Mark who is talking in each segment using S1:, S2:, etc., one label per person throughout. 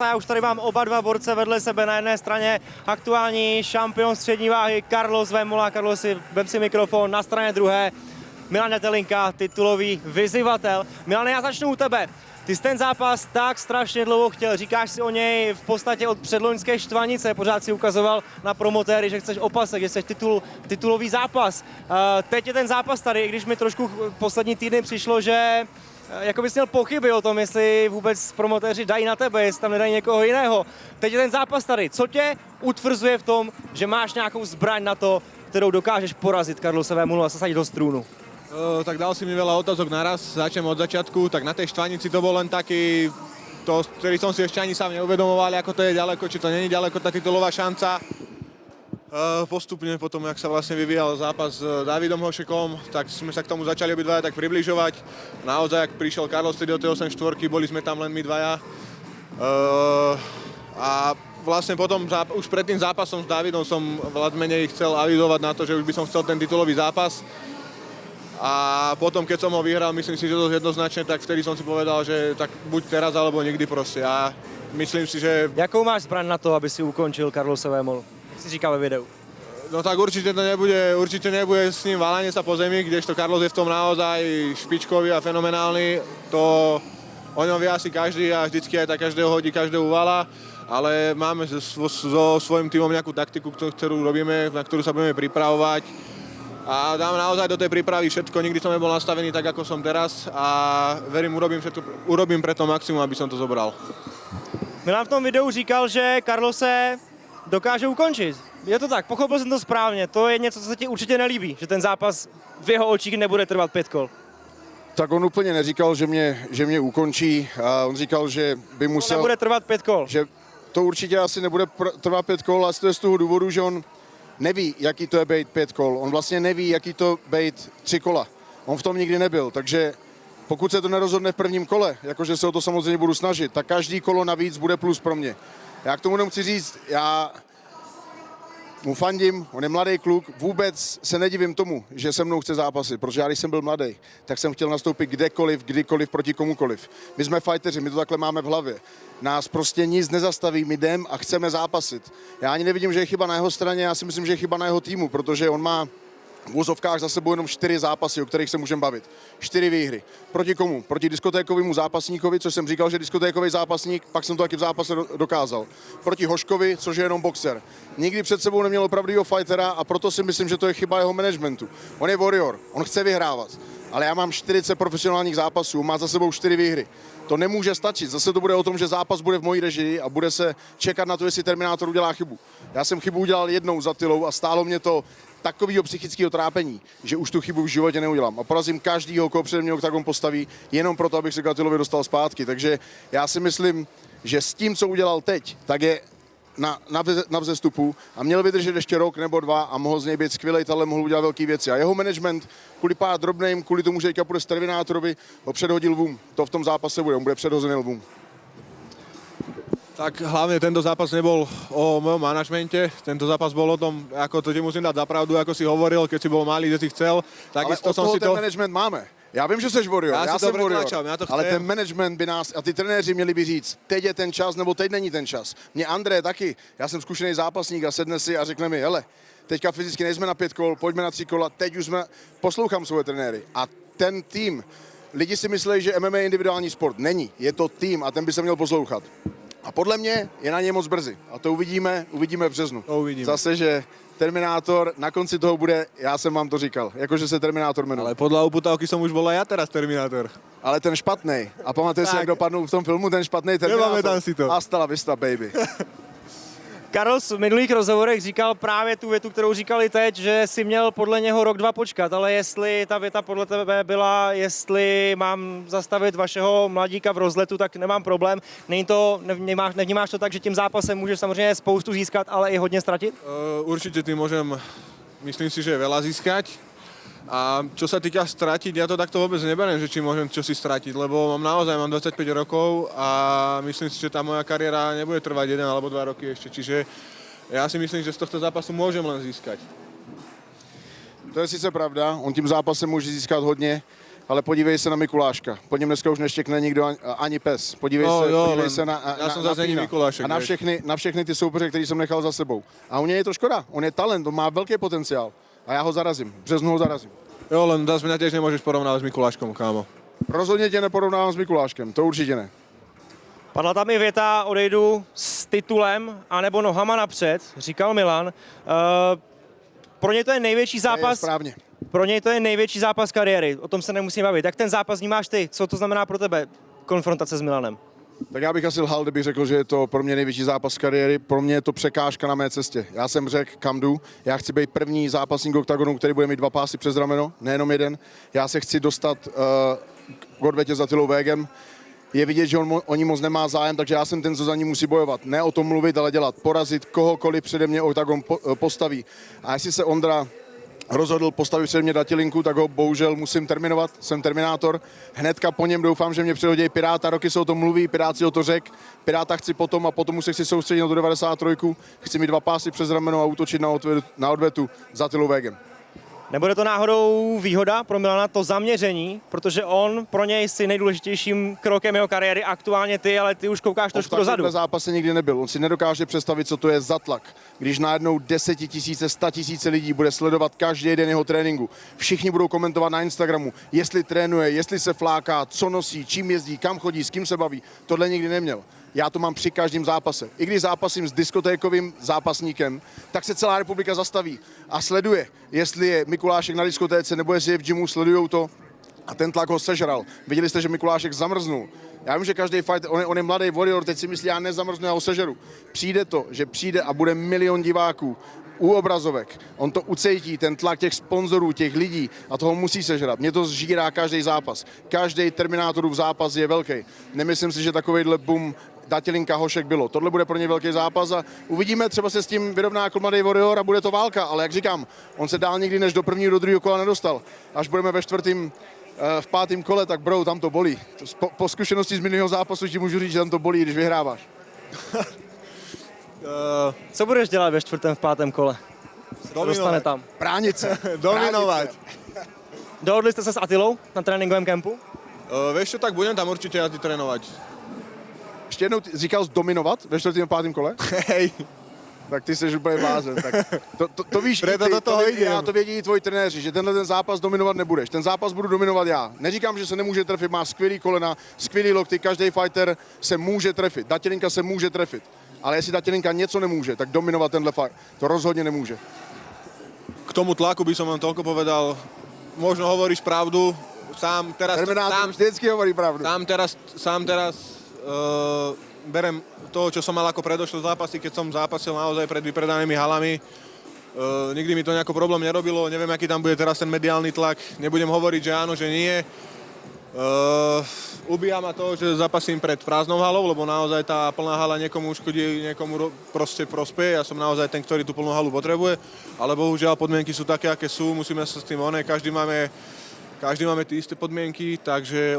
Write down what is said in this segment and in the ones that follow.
S1: Já už tady mám oba dva borce vedle sebe, na jedné straně aktuální šampion střední váhy Carlos Vémola. Carlosi, vem si mikrofon, na straně druhé Milan Netelinka, titulový vyzývatel. Milane, já začnu u tebe. Ty jsi ten zápas tak strašně dlouho chtěl, říkáš si o něj v podstatě od předloňské Štvanice, pořád si ukazoval na promotéry, že chceš opasek, že chceš titulový zápas. Teď je ten zápas tady, i když mi trošku poslední týdny přišlo, že jako bys měl pochyby o tom, jestli vůbec promotéři dají na tebe, jestli tam nedají někoho jiného. Teď je ten zápas tady. Co tě utvrzuje v tom, že máš nějakou zbraň na to, kterou dokážeš porazit Carlose Vémolu a zasadit do strúnu?
S2: Tak dal si mi veľa otázok naraz, začnem od začiatku, tak na tej Štvanici to bol len taký, ktorý som si ešte ani sám neuvedomoval, ako to je ďaleko, či to není ďaleko, tá titulová šanca. Postupne potom, jak sa vlastne vyvíjal zápas s Davidom Hošekom, tak sme sa k tomu začali obidvaja tak približovať. Naozaj, ak prišiel Carlos vtedy do tej 8-4, boli sme tam len my dvaja. A vlastne potom, už pred tým zápasom s Davidom som viac menej chcel avizovať na to, že už by som chcel ten titulový zápas. A potom, keď som ho vyhral, myslím si, že to jednoznačne, tak vtedy som si povedal, že tak buď teraz, alebo nikdy proste. A myslím si, že...
S1: Jakou máš zbraň na to, aby si ukončil Carlose Vémolu? Si říkal ve videu.
S2: No tak určite nebude s ním válanie sa po zemi, kdežto Carlos je v tom naozaj špičkový a fenomenálny. To o ňom vie asi každý a vždycky aj tak každého hodí, každého uvala. Ale máme so svojím týmom nejakú taktiku, ktorú robíme, na ktorú sa budeme pripravovať. A dám naozaj do tej prípravy všetko, nikdy som nebol nastavený tak, ako som teraz a verím, urobím preto maximum, aby som to zobral.
S1: Milan v tom videu říkal, že Carlose dokáže ukončit. Je to tak, pochopil jsem to správně, to je něco, co se ti určitě nelíbí, že ten zápas v jeho očích nebude trvat 5 kol.
S3: Tak on úplně neříkal, že mě ukončí, on říkal, že by musel...
S1: To nebude trvat 5 kol.
S3: Že to určitě asi nebude trvat 5 kol, a to je z toho důvodu, že on neví, jaký to je být 5 kol. On vlastně neví, jaký to být 3 kola. On v tom nikdy nebyl, takže pokud se to nerozhodne v prvním kole, jakože se o to samozřejmě budu snažit, tak každý kolo navíc bude plus pro mě. Já k tomu jenom chci říct, já mu fandím, on je mladý kluk, vůbec se nedivím tomu, že se mnou chce zápasit, protože já když jsem byl mladý, tak jsem chtěl nastoupit kdekoliv, kdykoliv, proti komukoliv. My jsme fighteři, my to takhle máme v hlavě. Nás prostě nic nezastaví, my jdem a chceme zápasit. Já ani nevidím, že je chyba na jeho straně, já si myslím, že je chyba na jeho týmu, protože on má v úzovkách za sebou jenom 4 zápasy, o kterých se můžeme bavit. 4 výhry. Proti komu? Proti diskotékovému zápasníkovi, což jsem říkal, že diskotékový zápasník, pak jsem to taky v zápase dokázal. Proti Hoškovi, což je jenom boxer. Nikdy před sebou neměl opravdového fightera a proto si myslím, že to je chyba jeho managementu. On je warrior, on chce vyhrávat, ale já mám 40 profesionálních zápasů, má za sebou 4 výhry. To nemůže stačit. Zase to bude o tom, že zápas bude v mojí režii a bude se čekat na to, jestli Terminátor udělá chybu. Já jsem chybu udělal jednou za Tylou a stálo mě to takového psychického trápení, že už tu chybu v životě neudělám. A porazím každýho, koho přede mnou on postaví, jenom proto, abych se k Tylovi dostal zpátky. Takže já si myslím, že s tím, co udělal teď, tak je na vzestupu a měl vydržet ještě rok nebo 2 a mohl z něj být skvělej, ale mohl udělat velké věci. A jeho management kvůli pár drobným, kvůli tomu, že půjde s Terminátorovi, ho předhodil lvům. To v tom zápase bude, on bude předhozený lvům.
S2: Tak hlavne tento zápas nebol o mojom manažmente, tento zápas bol o tom, ako to ti musím dať za pravdu, ako si hovoril, keď si bol malý, že si chcel.
S3: Ale od toho ten management máme. Já vím, že jsi warrior, já jsem warrior, ale ten management by nás, a ty trenéři měli by říct, teď je ten čas, nebo teď není ten čas. Mě André taky, já jsem zkušený zápasník a sedne si a řekne mi, hele, teďka fyzicky nejsme na 5 kol, pojďme na 3 kola, teď už jsme, poslouchám svoje trenéry. A ten tým, lidi si myslí, že MMA je individuální sport, není, je to tým a ten by se měl poslouchat. A podle mě je na něj moc brzy. A to uvidíme v březnu. Zase, že Terminátor na konci toho bude, já jsem vám to říkal, jakože se Terminátor jmenuje.
S2: Ale podľa uputávky som už bol aj ja teraz Terminátor.
S3: Ale ten špatnej. A pamatuješ si, jak dopadnul v tom filmu ten špatnej Terminátor?
S2: Nepamätám si to.
S3: Hasta la vista, baby.
S1: Carlos v minulých rozhovorech říkal právě tu větu, kterou říkali teď, že si měl podle něho rok, 2 počkat, ale jestli ta věta podle tebe byla, jestli mám zastavit vašeho mladíka v rozletu, tak nemám problém. Nevnímáš to tak, že tím zápasem můžeš samozřejmě spoustu získat, ale i hodně ztratit?
S2: Určite tým môžem, myslím si, že veľa získať. A čo sa týka stratiť, ja to takto vôbec neberiem, že či môžem čo si stratiť, lebo mám 25 rokov a myslím si, že tá moja kariéra nebude trvať 1 alebo 2 roky ešte, čiže ja si myslím, že z tohto zápasu môžem len získať.
S3: To je sice pravda, on tím zápasem může získat hodně, ale podívej se na Mikuláška. Po něm dneska už neštěkne nikdo ani pes. Podívej se na
S2: já jsem zase není Mikulášek.
S3: A na všechny ty soupeře, který jsem nechal za sebou. A u něj je to škoda. On je talent, on má velký potenciál. A já ho zarazím. V březnu ho zarazím.
S2: Jo, len zase mňa tiež nemôžeš porovnávať s Mikuláškom, kámo.
S3: Rozhodně tě neporovnávám s Mikuláškem, to určitě ne.
S1: Padla tam i věta, odejdu s titulem, anebo nohama napřed, říkal Milan. Pro něj to je největší zápas.
S3: Správně.
S1: Pro něj to je největší zápas kariéry, o tom se nemusím bavit. Jak ten zápas vnímáš ty? Co to znamená pro tebe konfrontace s Milanem?
S3: Tak já bych asi lhal, kdybych řekl, že je to pro mě největší zápas kariéry. Pro mě je to překážka na mé cestě. Já jsem řekl, kam jdu. Já chci být první zápasník oktagonu, který bude mít 2 pásy přes rameno, nejenom jeden. Já se chci dostat k odvetě za Attilou Végem. Je vidět, že o ní moc nemá zájem, takže já jsem ten, co za ní musí bojovat. Ne o tom mluvit, ale dělat. Porazit kohokoliv přede mě oktagon postaví. A jestli se Ondra rozhodl postavit před mě Datilinku, tak ho bohužel musím terminovat, jsem terminátor. Hnedka po něm doufám, že mě přihodí Piráta, roky se o tom mluví, Pirát si o to řek. Piráta chci potom a potom se chci soustředit na tu 93, chci mít 2 pásy přes rameno a útočit na odvetu za Attilou Végem.
S1: Nebude to náhodou výhoda pro Milana to zaměření, protože on pro něj si nejdůležitějším krokem jeho kariéry aktuálně ty, ale ty už koukáš trošku dozadu.
S3: On v zápase nikdy nebyl, on si nedokáže představit, co to je za tlak, když najednou 10 000, 100 000 lidí bude sledovat každý den jeho tréninku. Všichni budou komentovat na Instagramu, jestli trénuje, jestli se fláká, co nosí, čím jezdí, kam chodí, s kým se baví. Tohle nikdy neměl. Já to mám při každém zápase. I když zápasím s diskotékovým zápasníkem, tak se celá republika zastaví a sleduje, jestli je Mikulášek na diskotéce nebo jestli je v gymu, sledujou to a ten tlak ho sežral. Viděli jste, že Mikulášek zamrznul. Já vím, že každý fight, on je mladý warrior, teď si myslí, já nezamrznu, já ho sežeru. Přijde to, že přijde a bude 1 000 000 diváků u obrazovek. On to ucítí, ten tlak těch sponzorů, těch lidí a toho musí sežrat. Mě to zžírá každý zápas. Každý Terminátorův zápas je velký. Nemyslím si, že takovejhle boom Datilinka Hošek bylo. Tohle bude pro ně velký zápas a uvidíme, třeba se s tím vyrovná jako mladý warrior a bude to válka, ale jak říkám, on se dál nikdy než do prvního, do druhého kola nedostal. Až budeme ve 4., v 5. kole, tak bro, tam to bolí. Po zkušenosti z minulého zápasu ti můžu říct, že tam to bolí, když vyhráváš.
S1: Co budeš dělat ve 4., v 5. kole? Dostane tam.
S3: Bránit se.
S2: Dominovať.
S1: Dohodli jste se s Attilou na tréninkovém kempu?
S2: Vieš čo, tak budem tam určite jazdiť trénovať.
S3: Ještě jednou říkal zdominovat ve 4. a 5. kole?
S2: Hej.
S3: Tak ty jsi úplně blázen. Tak to víš,
S2: Preto do toho idem.
S3: já to vědí i tvoji trenéři, že tenhle ten zápas dominovat nebudeš. Ten zápas budu dominovat já. Neříkám, že se nemůže trefit, má skvělý kolena, skvělý lokty, každý fighter se může trefit. Datilinka se může trefit. Ale jestli Datilinka něco nemůže, tak dominovat tenhle fight to rozhodně nemůže.
S2: K tomu tlaku by som vám toľko povedal, možno hovoríš pravdu, sám teraz...
S3: Terminátor vždycky hovorí pravdu.
S2: Sám teraz berem to, čo som mal ako predošlé zápasy, keď som zápasil naozaj pred vypredanými halami. Nikdy mi to nejako problém nerobilo, neviem, aký tam bude teraz ten mediálny tlak, nebudem hovoriť, že áno, že nie. Ubíja ma to, že zápasím pred prázdnou halou, lebo naozaj tá plná hala niekomu uškodí, niekomu proste prospeje. Ja som naozaj ten, ktorý tú plnú halu potrebuje, ale bohužiaľ podmienky sú také, aké sú, musíme sa s tým každý máme tie isté podmienky, takže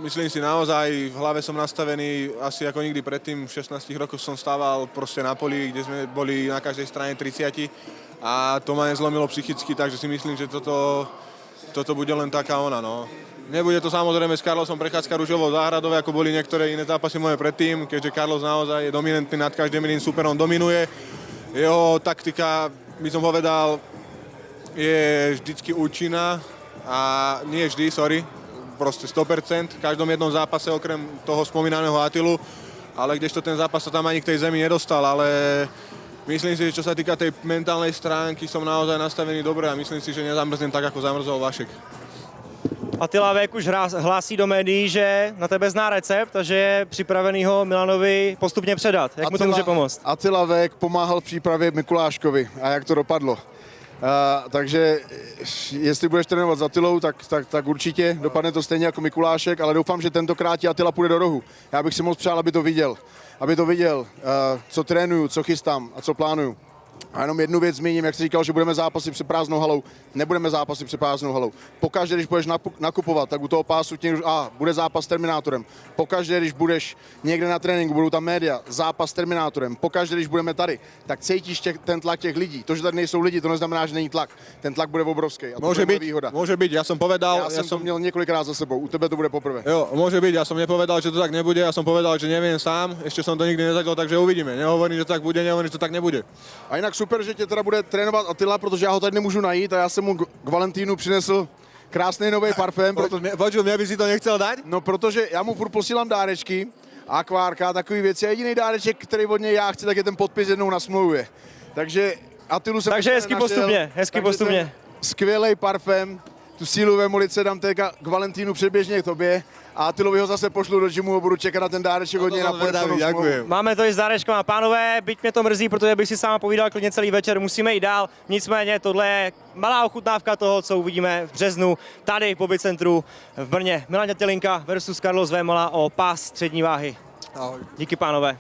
S2: myslím si naozaj, v hlave som nastavený asi ako nikdy predtým, v 16 rokoch som stával proste na poli, kde sme boli na každej strane 30 a to ma nezlomilo psychicky, takže si myslím, že toto bude len taká no. Nebude to samozrejme s Carlosom prechádzka ružovou záhradou, ako boli niektoré iné zápasy moje predtým, keďže Carlos naozaj je dominantný nad každým iným superom, dominuje. Jeho taktika, by som povedal, je vždycky účinná a nie vždy, proste 100%, v každom jednom zápase okrem toho spomínaného Attilu, ale kdežto ten zápas sa tam ani k tej zemi nedostal, ale myslím si, že čo sa týka tej mentálnej stránky, som naozaj nastavený dobre a myslím si, že nezamrznem tak, ako zamrzol Vašek.
S1: Attila Vek už hlásí do médií, že na tebe zná recept a že je připravený ho Milanovi postupně předat. Jak mu to může pomoct?
S3: Attila Vek pomáhal v přípravě Mikuláškovi a jak to dopadlo. Takže jestli budeš trénovat s Attilou, tak určitě dopadne to stejně jako Mikulášek, ale doufám, že tentokrát Attila půjde do rohu. Já bych si moc přál, aby to viděl, co trénuju, co chystám a co plánuju. A jenom jednu věc zmíním, jak jsi říkal, že budeme zápasy před prázdnou halou. Nebudeme zápasy před prázdnou halou. Pokaždé, když budeš nakupovat, tak u toho pásu bude zápas s Terminátorem. Pokaždé, když budeš někde na tréninku, budou tam média, zápas s Terminátorem. Pokaždé, když budeme tady, tak cítíš ten tlak těch lidí. To, že tady nejsou lidi, to neznamená, že není tlak. Ten tlak bude obrovský. A to
S2: Môže
S3: bude
S2: byť,
S3: výhoda.
S2: môže byť, ja som povedal...
S3: Já jsem to měl několikrát za sebou, u tebe to bude poprvé.
S2: Jo, môže byť, ja som nepovedal, že to tak nebude, ja som povedal, že neviem sám, ešte som to nikdy nezažil, takže uvidíme. Nehovorím, že to tak bude, nehovorím, že to tak nebude.
S3: A jinak super, že tě teda bude trénovat Attila, protože já ho tady nemůžu najít a já jsem mu k Valentínu přinesl krásný nový parfém.
S2: Počuť, mňa by si to nechcel dať?
S3: No protože já mu furt posílám dárečky, akvárka, takový věci. A jediný dáreček, který od něj já chci, tak je ten podpis jednou na smlouvě. Takže Attilu jsem
S1: Takže hezky
S3: našel,
S1: postupně, hezky
S3: takže
S1: postupně.
S3: ten skvělej parfém, tu sílu Vemolice dám teďka k Valentínu předběžně k tobě a Attilovi ho zase pošlu do gymu a budu čekat na ten dáreček od něj na podepsanou smlouvu.
S2: Ďakujem.
S1: Máme to i s dárečkama. Pánové, byť mě to mrzí, protože bych si sám povídal klidně celý večer, musíme jít dál. Nicméně tohle je malá ochutnávka toho, co uvidíme v březnu tady po Bicentru v Brně. Milan Dětelinka versus Carlos Vémola o pás střední váhy.
S2: Ahoj.
S1: Díky, pánové.